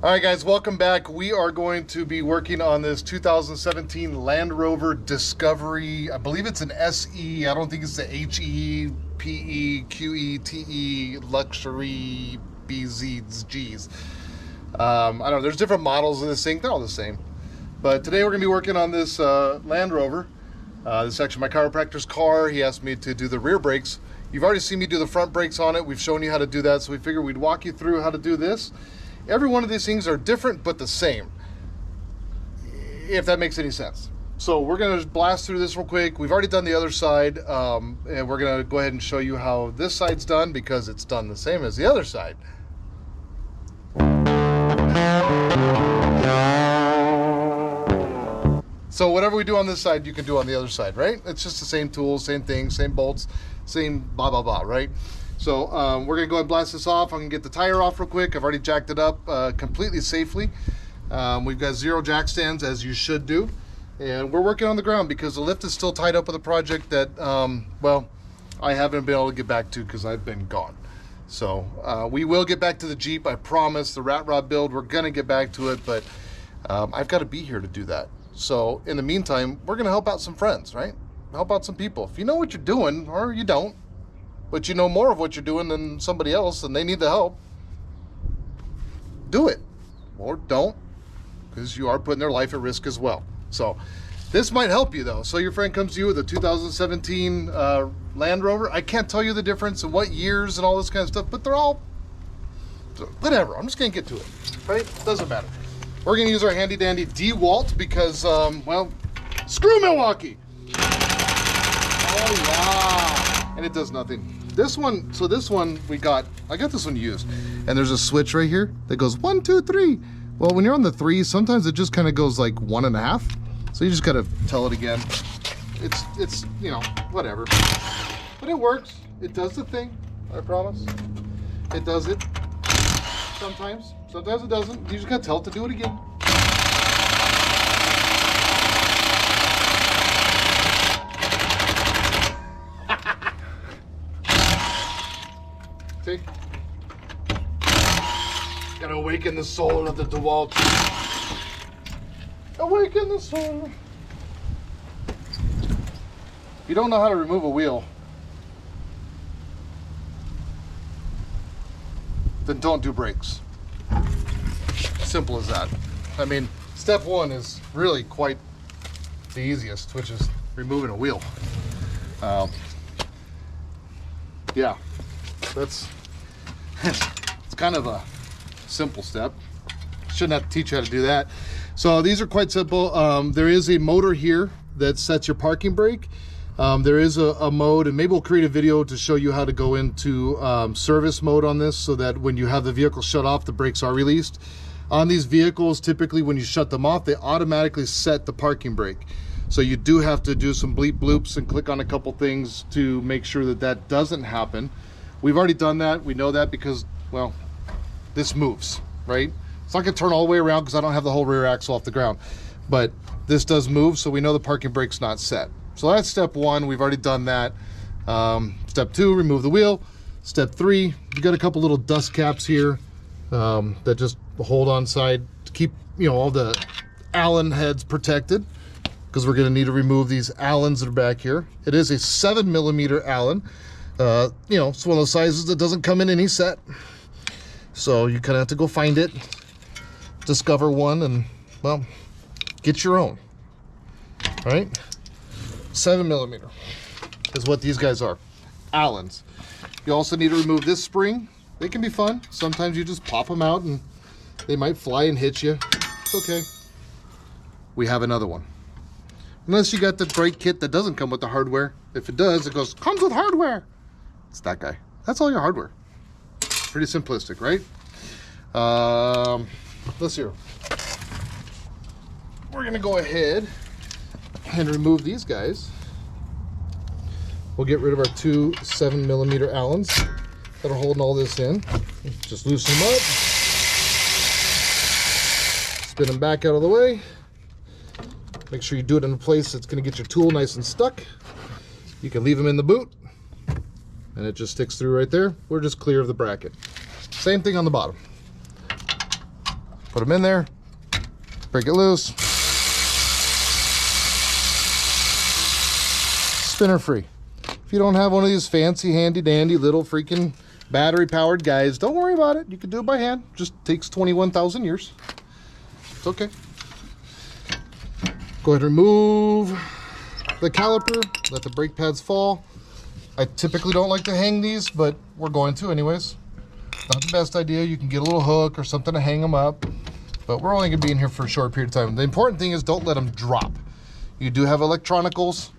All right, guys, welcome back. We are going to be working on this 2017 Land Rover Discovery. I believe it's an SE. I don't think it's the HEPEQETE luxury BZs. I don't know. There's different models of this thing. They're all the same. But today we're going to be working on this Land Rover. This is actually my chiropractor's car. He asked me to do the rear brakes. You've already seen me do the front brakes on it. We've shown you how to do that, so we figured we'd walk you through how to do this. Every one of these things are different but the same, if that makes any sense. So we're going to blast through this real quick. We've already done the other side, and we're going to go ahead and show you how this side's done because it's done the same as the other side. So whatever we do on this side, you can do on the other side, right? It's just the same tools, same thing, same bolts, same blah, blah, blah, right? So we're gonna go ahead and blast this off. I'm gonna get the tire off real quick. I've already jacked it up completely safely. We've got 0 jack stands, as you should do. And we're working on the ground because the lift is still tied up with a project that, well, I haven't been able to get back to because I've been gone. So we will get back to the Jeep, I promise. The rat rod build, we're gonna get back to it, but I've gotta be here to do that. So in the meantime, we're gonna help out some friends, right? Help out some people. If you know what you're doing, or you don't, but you know more of what you're doing than somebody else and they need the help, do it. Or don't, because you are putting their life at risk as well. So this might help you though. So your friend comes to you with a 2017 Land Rover. I can't tell you the difference and what years and all this kind of stuff, but they're all, whatever. I'm just gonna get to it, right? Doesn't matter. We're gonna use our handy dandy DeWalt because, well, screw Milwaukee. Oh yeah, and it does nothing. This one, so this one I got this one used, and there's a switch right here that goes 1, 2, 3. Well, when you're on the 3, sometimes it just kind of goes like 1.5. So you just gotta tell it again. It's you know, whatever. But it works. It does the thing. I promise. It does it. Sometimes it doesn't. You just gotta tell it to do it again. See? Gotta awaken the soul of the DeWalt. Awaken the soul. If you don't know how to remove a wheel, then don't do brakes. Simple as that. I mean, step 1 is really quite the easiest, which is removing a wheel. Yeah, that's it's kind of a simple step. Shouldn't have to teach you how to do that. So these are quite simple. There is a motor here that sets your parking brake. There is a mode, and maybe we'll create a video to show you how to go into service mode on this so that when you have the vehicle shut off, the brakes are released. On these vehicles, typically when you shut them off, they automatically set the parking brake. So you do have to do some bleep bloops and click on a couple things to make sure that that doesn't happen. We've already done that. We know that because, well, this moves, right? It's not gonna turn all the way around because I don't have the whole rear axle off the ground, but this does move, so we know the parking brake's not set. So that's step 1. We've already done that. Step 2, remove the wheel. Step 3, you got a couple little dust caps here that just hold on side to keep, you know, all the Allen heads protected, because we're going to need to remove these Allens that are back here. It is a 7mm Allen. You know, it's one of those sizes that doesn't come in any set, so you kind of have to go find it, discover one, and, well, get your own. All right, 7mm is what these guys are, Allens. You also need to remove this spring. They can be fun. Sometimes you just pop them out and they might fly and hit you. It's okay. We have another one. Unless you got the brake kit that doesn't come with the hardware. If it does, it goes, comes with hardware. It's that guy. That's all your hardware. Pretty simplistic, right? Let's see. We're gonna go ahead and remove these guys. We'll get rid of our 2 7mm Allens that are holding all this in. Just loosen them up. Spin them back out of the way. Make sure you do it in a place that's going to get your tool nice and stuck. You can leave them in the boot and it just sticks through right there. We're just clear of the bracket. Same thing on the bottom. Put them in there, break it loose. Spinner free. If you don't have one of these fancy handy dandy little freaking battery powered guys, don't worry about it. You can do it by hand. Just takes 21,000 years. It's okay. Go ahead and remove the caliper, let the brake pads fall. I typically don't like to hang these, but we're going to anyways. Not the best idea. You can get a little hook or something to hang them up, but we're only gonna be in here for a short period of time. The important thing is don't let them drop. You do have electronicals,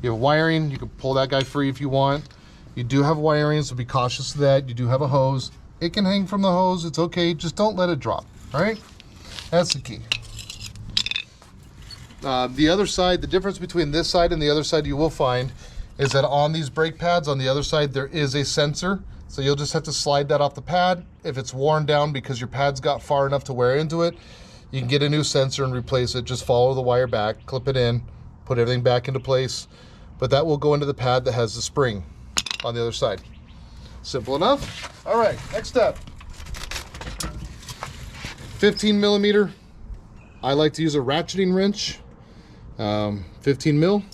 you have wiring, you can pull that guy free if you want. You do have wiring, so be cautious of that. You do have a hose. It can hang from the hose, it's okay, just don't let it drop, all right? That's the key. The other side, the difference between this side and the other side you will find is that on these brake pads on the other side there is a sensor, so you'll just have to slide that off the pad. If it's worn down because your pads got far enough to wear into it, you can get a new sensor and replace it. Just follow the wire back, clip it in, put everything back into place, but that will go into the pad that has the spring on the other side. Simple enough. All right, next step. 15 millimeter. I like to use a ratcheting wrench. 15 mil.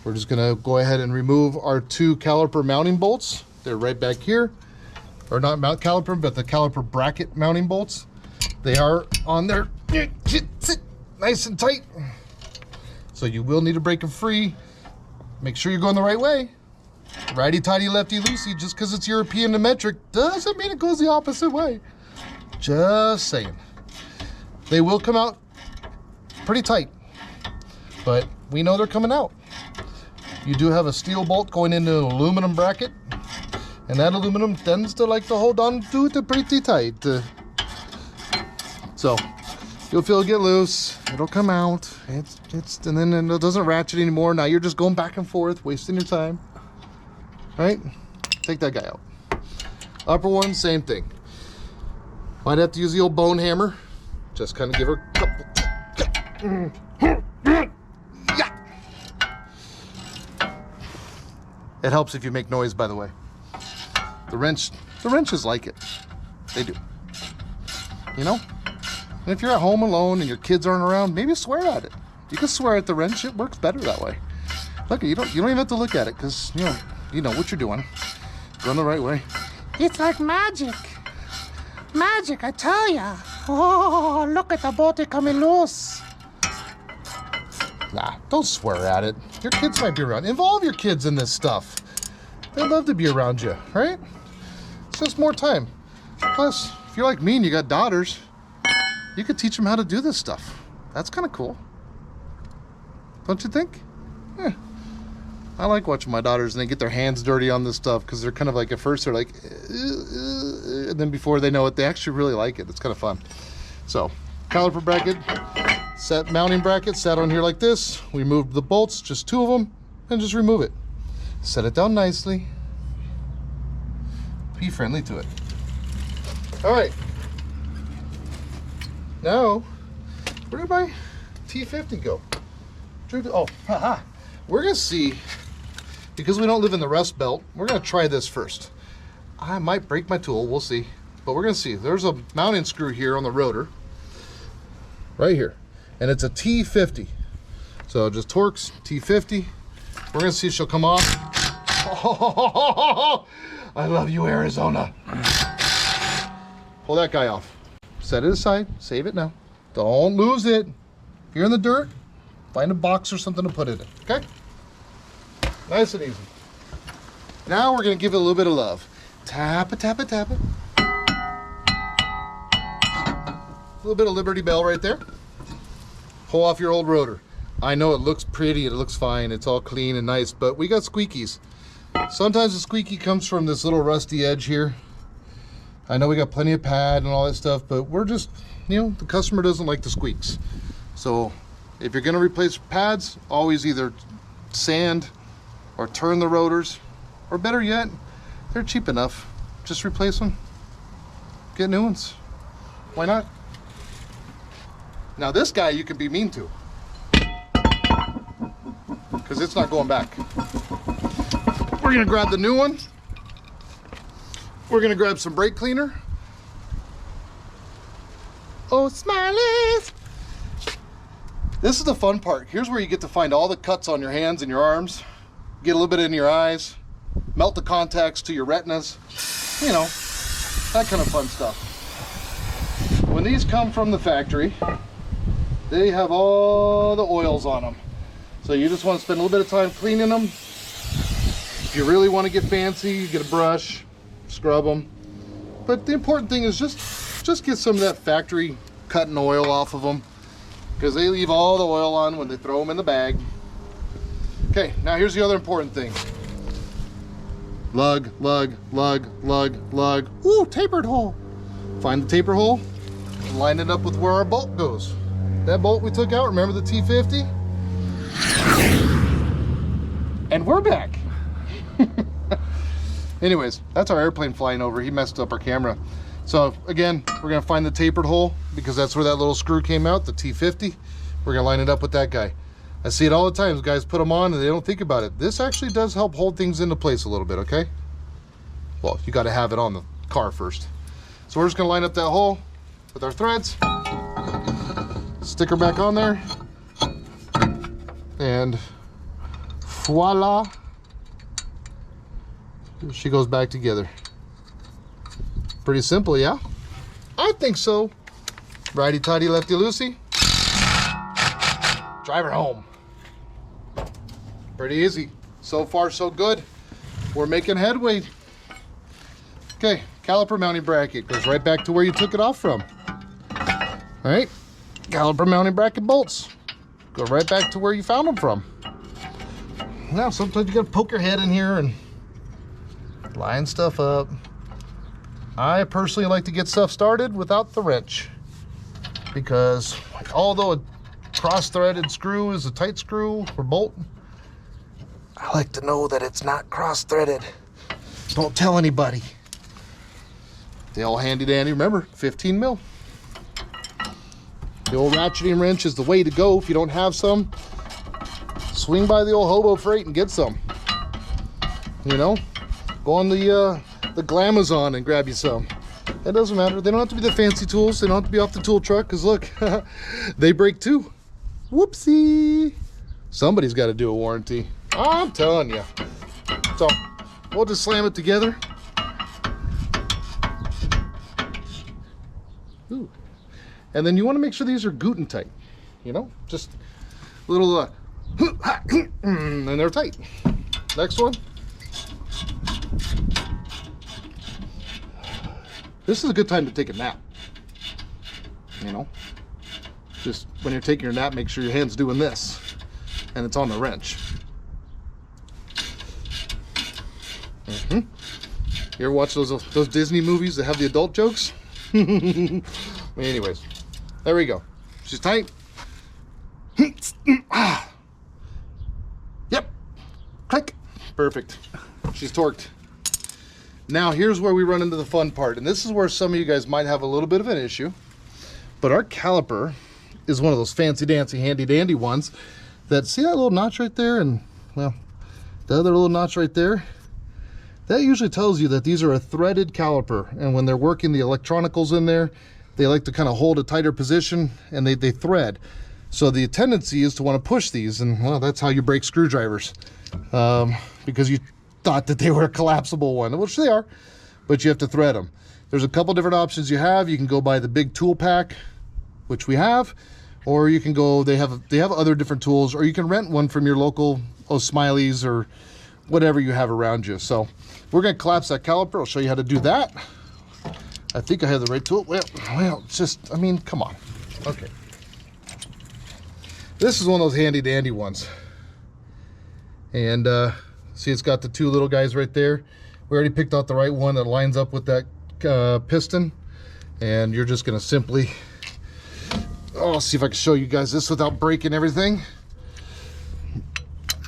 We're just gonna go ahead and remove our 2 caliper mounting bolts. They're right back here, or not mount caliper, but the caliper bracket mounting bolts. They are on there, nice and tight. So you will need to break them free. Make sure you're going the right way. Righty-tighty, lefty-loosey. Just because it's European to metric doesn't mean it goes the opposite way. Just saying. They will come out pretty tight, but we know they're coming out. You do have a steel bolt going into an aluminum bracket, and that aluminum tends to like to hold on to it pretty tight. So you'll feel it get loose, it'll come out, and then it doesn't ratchet anymore. Now you're just going back and forth, wasting your time. All right, take that guy out. Upper one, same thing. Might have to use the old bone hammer. Just kind of give her a couple. Yeah. It helps if you make noise, by the way. The wrenches like it. They do. You know? And if you're at home alone and your kids aren't around, maybe swear at it. You can swear at the wrench. It works better that way. Look, you don't even have to look at it, because you know what you're doing. Going the right way. It's like magic. Magic, I tell ya. Oh, look at the boat coming loose. Nah, don't swear at it. Your kids might be around. Involve your kids in this stuff. They'd love to be around you, right? It's just more time. Plus, if you're like me and you got daughters, you could teach them how to do this stuff. That's kind of cool. Don't you think? Yeah. I like watching my daughters and they get their hands dirty on this stuff, because they're kind of like, at first they're like, and then before they know it, they actually really like it. It's kind of fun. So, caliper bracket, set mounting bracket, sat on here like this. We removed the bolts, just 2 of them, and just remove it. Set it down nicely. Be friendly to it. All right. Now, where did my T50 go? Oh, haha. We're gonna see, because we don't live in the Rust Belt, we're gonna try this first. I might break my tool, we'll see. But we're gonna see. There's a mounting screw here on the rotor, right here. And it's a T50. So it just torques, T50. We're gonna see if she'll come off. Oh, I love you, Arizona. Pull that guy off. Set it aside, save it now. Don't lose it. If you're in the dirt, find a box or something to put it in, okay? Nice and easy. Now we're gonna give it a little bit of love. Tap it, tap it, tap it. A little bit of Liberty Bell right there. Pull off your old rotor. I know it looks pretty, it looks fine, it's all clean and nice, but we got squeakies. Sometimes the squeaky comes from this little rusty edge here. I know we got plenty of pad and all that stuff, but we're just, the customer doesn't like the squeaks. So if you're gonna replace pads, always either sand or turn the rotors, or better yet, they're cheap enough. Just replace them, get new ones. Why not? Now this guy you can be mean to, because it's not going back. We're gonna grab the new one. We're gonna grab some brake cleaner. Oh, smileys. This is the fun part. Here's where you get to find all the cuts on your hands and your arms. Get a little bit in your eyes. Melt the contacts to your retinas. You know, that kind of fun stuff. When these come from the factory, they have all the oils on them. So you just want to spend a little bit of time cleaning them. If you really want to get fancy, you get a brush, scrub them. But the important thing is just get some of that factory cutting oil off of them, because they leave all the oil on when they throw them in the bag. Okay, now here's the other important thing. Lug, lug, lug, lug, lug. Ooh, tapered hole. Find the taper hole and line it up with where our bolt goes. That bolt we took out, remember the T50? And we're back. Anyways, that's our airplane flying over. He messed up our camera. So again, we're gonna find the tapered hole because that's where that little screw came out, the T50. We're gonna line it up with that guy. I see it all the time. Guys put them on and they don't think about it. This actually does help hold things into place a little bit, okay? Well, you gotta have it on the car first. So we're just gonna line up that hole with our threads. Stick her back on there. And voila. She goes back together. Pretty simple, yeah? I think so. Righty-tighty, lefty-loosey. Drive her home. Pretty easy. So far, so good. We're making headway. Okay, caliper mounting bracket goes right back to where you took it off from. All right, caliper mounting bracket bolts go right back to where you found them from. Now, sometimes you gotta poke your head in here and line stuff up. I personally like to get stuff started without the wrench, because although a cross-threaded screw is a tight screw or bolt, I like to know that it's not cross-threaded. Don't tell anybody. The old handy dandy, remember, 15 mil. The old ratcheting wrench is the way to go. If you don't have some, swing by the old Hobo Freight and get some. You know, go on the Glamazon and grab you some. It doesn't matter. They don't have to be the fancy tools. They don't have to be off the tool truck, because look, they break too. Whoopsie. Somebody's got to do a warranty. I'm telling you. So we'll just slam it together. Ooh. And then you want to make sure these are Guten tight. You know, just a little, and they're tight. Next one. This is a good time to take a nap. You know, just when you're taking your nap, make sure your hand's doing this, and it's on the wrench. You ever watch those Disney movies that have the adult jokes? Anyways, there we go. She's tight. Yep. Click. Perfect. She's torqued. Now here's where we run into the fun part, and this is where some of you guys might have a little bit of an issue, but our caliper is one of those fancy dancy handy dandy ones that, see that little notch right there, and well, the other little notch right there, that usually tells you that these are a threaded caliper, and when they're working the electronicals in there, they like to kind of hold a tighter position, and they thread. So the tendency is to want to push these, and well, that's how you break screwdrivers, because you thought that they were a collapsible one, which they are, but you have to thread them. There's a couple different options you have. You can go buy the big tool pack, which we have, or you can go, they have other different tools, or you can rent one from your local O'Smiley's or whatever you have around you. So we're going to collapse that caliper. I'll show you how to do that. I think I have the right tool. Well, just, I mean, come on. Okay. This is one of those handy dandy ones. And see, it's got the two little guys right there. We already picked out the right one that lines up with that piston. And you're just going to simply, I'll see if I can show you guys this without breaking everything.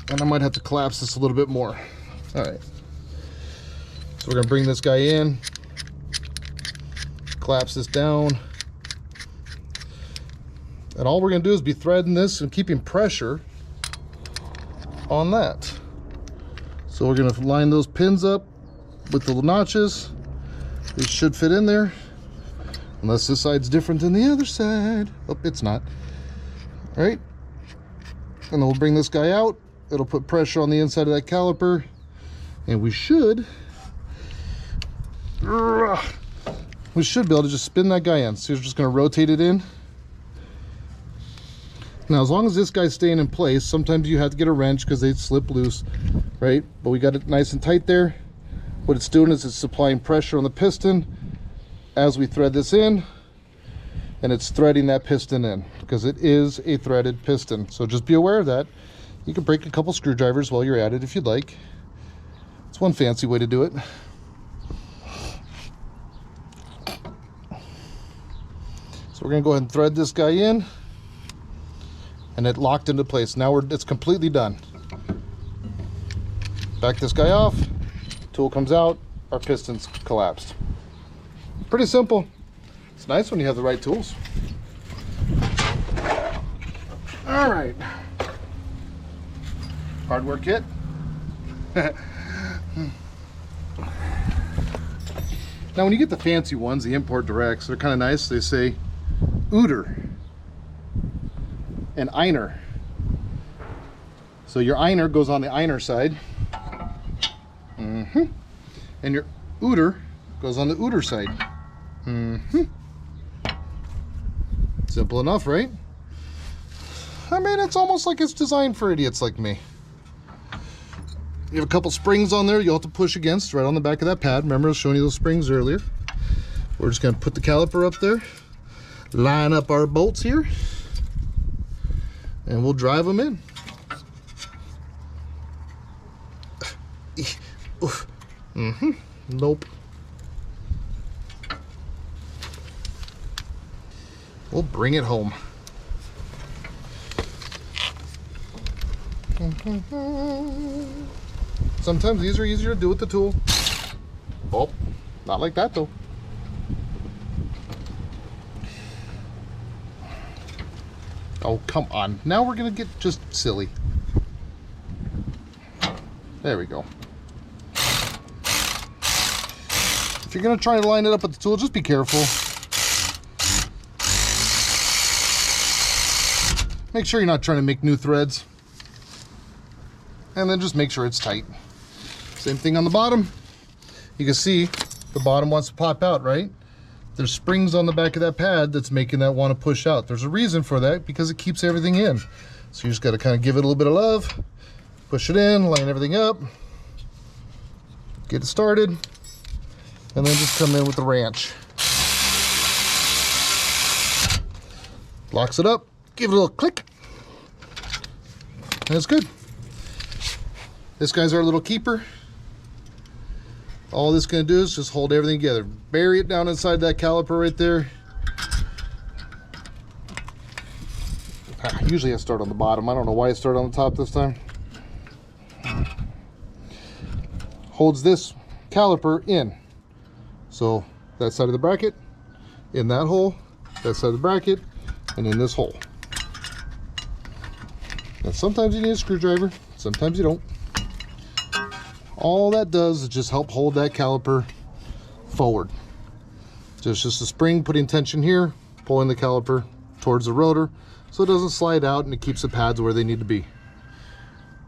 And I might have to collapse this a little bit more. All right. So we're going to bring this guy in, collapse this down. And all we're going to do is be threading this and keeping pressure on that. So we're going to line those pins up with the notches. They should fit in there. Unless this side's different than the other side. Oh, it's not. All right. And then we'll bring this guy out. It'll put pressure on the inside of that caliper. And we should be able to just spin that guy in. So you're just going to rotate it in. Now, as long as this guy's staying in place, sometimes you have to get a wrench because they slip loose, right? But we got it nice and tight there. What it's doing is it's supplying pressure on the piston as we thread this in, and it's threading that piston in because it is a threaded piston. So just be aware of that. You can break a couple screwdrivers while you're at it if you'd like. It's one fancy way to do it. So we're going to go ahead and thread this guy in, and it locked into place. Now it's completely done. Back this guy off, tool comes out, our piston's collapsed. Pretty simple. It's nice when you have the right tools. All right. Hardware kit. Now when you get the fancy ones, the import directs, they're kind of nice. They say Uter and Einer. So your Einer goes on the Einer side. And your Uter goes on the Uter side. Simple enough, right? I mean, it's almost like it's designed for idiots like me. You have a couple springs on there you'll have to push against right on the back of that pad. Remember I was showing you those springs earlier. We're just going to put the caliper up there, line up our bolts here, and we'll drive them in. Nope. We'll bring it home. Sometimes these are easier to do with the tool. Oh, not like that though. Oh, come on. Now we're gonna get just silly. There we go. If you're gonna try to line it up with the tool, just be careful. Make sure you're not trying to make new threads. And then just make sure it's tight. Same thing on the bottom. You can see the bottom wants to pop out, right? There's springs on the back of that pad that's making that want to push out. There's a reason for that, because it keeps everything in. So you just got to kind of give it a little bit of love, push it in, line everything up, get it started, and then just come in with the wrench. Locks it up, give it a little click, and it's good. This guy's our little keeper. All this is going to do is just hold everything together. Bury it down inside that caliper right there. Usually I start on the bottom. I don't know why I started on the top this time. Holds this caliper in. So that side of the bracket, in that hole, that side of the bracket, and in this hole. Now sometimes you need a screwdriver, sometimes you don't. All that does is just help hold that caliper forward. So it's just a spring putting tension here, pulling the caliper towards the rotor so it doesn't slide out, and it keeps the pads where they need to be.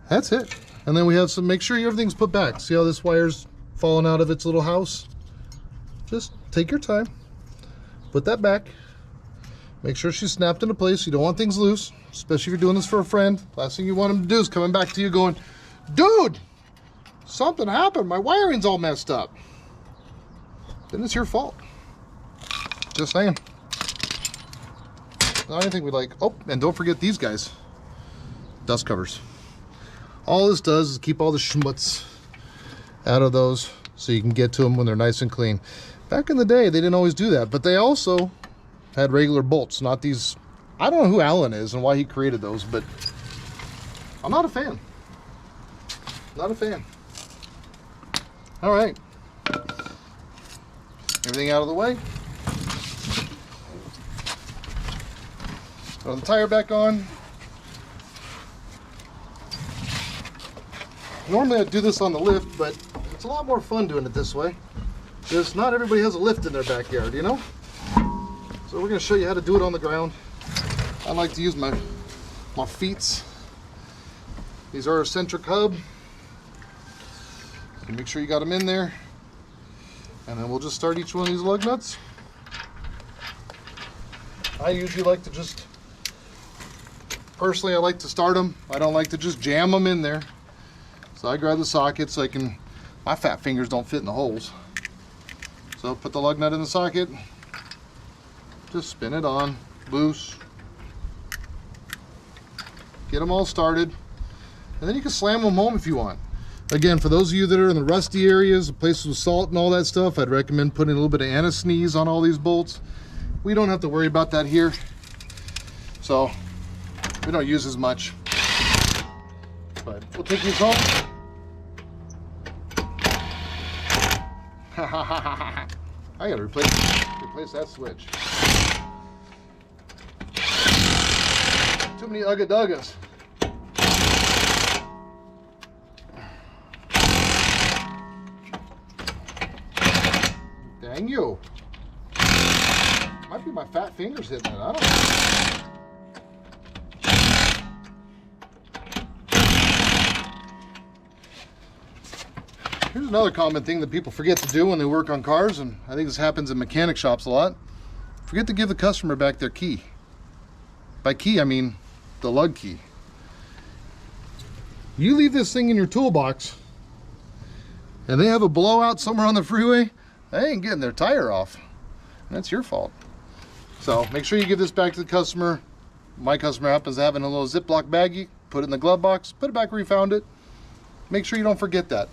That's it. And then we have some, make sure everything's put back. See how this wire's falling out of its little house? Just take your time, put that back. Make sure she's snapped into place. You don't want things loose, especially if you're doing this for a friend. Last thing you want them to do is coming back to you going, dude, something happened, my wiring's all messed up. Then it's your fault. Just saying. I think we like, oh, and don't forget these guys. Dust covers. All this does is keep all the schmutz out of those so you can get to them when they're nice and clean. Back in the day, they didn't always do that, but they also had regular bolts, not these. I don't know who Allen is and why he created those, but I'm not a fan. Not a fan. All right, everything out of the way. Throw the tire back on. Normally I'd do this on the lift, but it's a lot more fun doing it this way, because not everybody has a lift in their backyard, you know? So we're gonna show you how to do it on the ground. I like to use my feet. These are our centric hub. So make sure you got them in there. And then we'll just start each one of these lug nuts. I usually like to just, personally I like to start them. I don't like to just jam them in there. So I grab the socket so my fat fingers don't fit in the holes. So put the lug nut in the socket, just spin it on, loose. Get them all started. And then you can slam them home if you want. Again, for those of you that are in the rusty areas, the places with salt and all that stuff, I'd recommend putting a little bit of anti-sneeze on all these bolts. We don't have to worry about that here. So we don't use as much. But we'll take these home. I gotta replace that switch. Too many ugga-duggas. Dang you. Might be my fat fingers hitting it, I don't know. Here's another common thing that people forget to do when they work on cars, and I think this happens in mechanic shops a lot. Forget to give the customer back their key. By key, I mean the lug key. You leave this thing in your toolbox and they have a blowout somewhere on the freeway, they ain't getting their tire off. That's your fault. So make sure you give this back to the customer. My customer happens to have it in a little Ziploc baggie. Put it in the glove box, put it back where you found it. Make sure you don't forget that.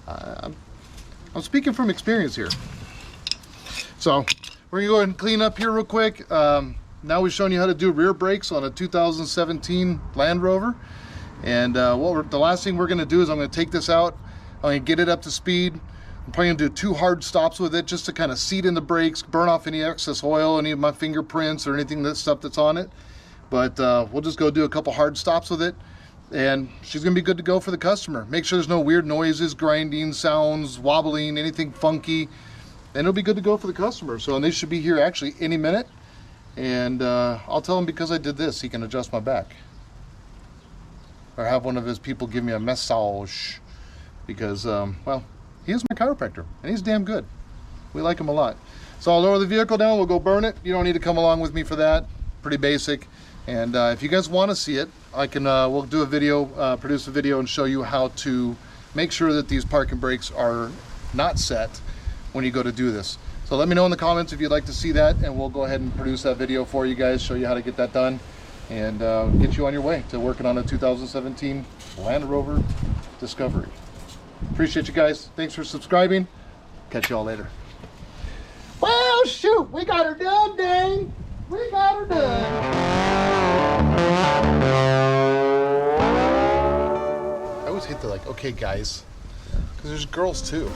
I'm speaking from experience here. So we're gonna go ahead and clean up here real quick. Now we've shown you how to do rear brakes on a 2017 Land Rover. And the last thing we're gonna do is I'm gonna take this out. I'm gonna get it up to speed. I'm probably gonna do 2 hard stops with it just to kind of seat in the brakes, burn off any excess oil, any of my fingerprints or anything, that stuff that's on it. But we'll just go do a couple hard stops with it, and she's gonna be good to go for the customer. Make sure there's no weird noises, grinding, sounds, wobbling, anything funky, and it'll be good to go for the customer. So, and they should be here actually any minute. And I'll tell him because I did this, he can adjust my back. Or have one of his people give me a massage. Because, well, he is my chiropractor, and he's damn good. We like him a lot. So I'll lower the vehicle down, we'll go burn it. You don't need to come along with me for that. Pretty basic. And if you guys want to see it, we'll do a video, produce a video and show you how to make sure that these parking brakes are not set when you go to do this. So let me know in the comments if you'd like to see that, and we'll go ahead and produce that video for you guys, show you how to get that done, and get you on your way to working on a 2017 Land Rover Discovery. Appreciate you guys. Thanks for subscribing. Catch you all later. Well, shoot, we got her done, dang. We got her done. I always hate the okay guys, because there's girls too.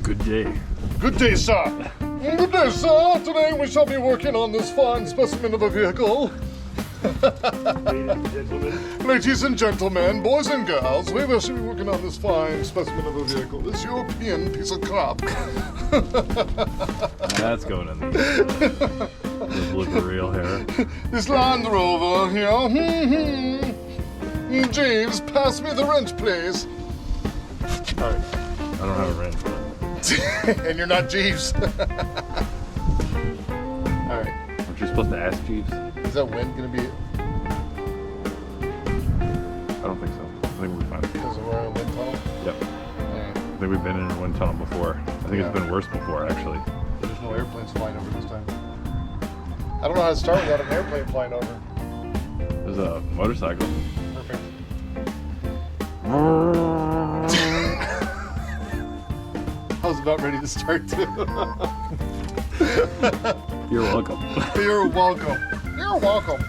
Good day. Good day, sir. Good day, sir. Today we shall be working on this fine specimen of a vehicle. Ladies and gentlemen, boys and girls, we will be working on this fine specimen of a vehicle. This European piece of crap. That's going in there. Just look real here. This Land Rover here. Jeeves, pass me the wrench, please. All right. I don't have a wrench. And you're not Jeeves. All right. Aren't you supposed to ask Jeeves? Is that wind gonna be? I don't think so. I think we're fine. Because we're in a wind tunnel. Yep. Right. I think we've been in a wind tunnel before. I think it's been worse before, actually. There's no airplanes flying over this time. I don't know how to start without an airplane flying over. There's a motorcycle. Perfect. I was about ready to start too. You're welcome. You're welcome. You're welcome.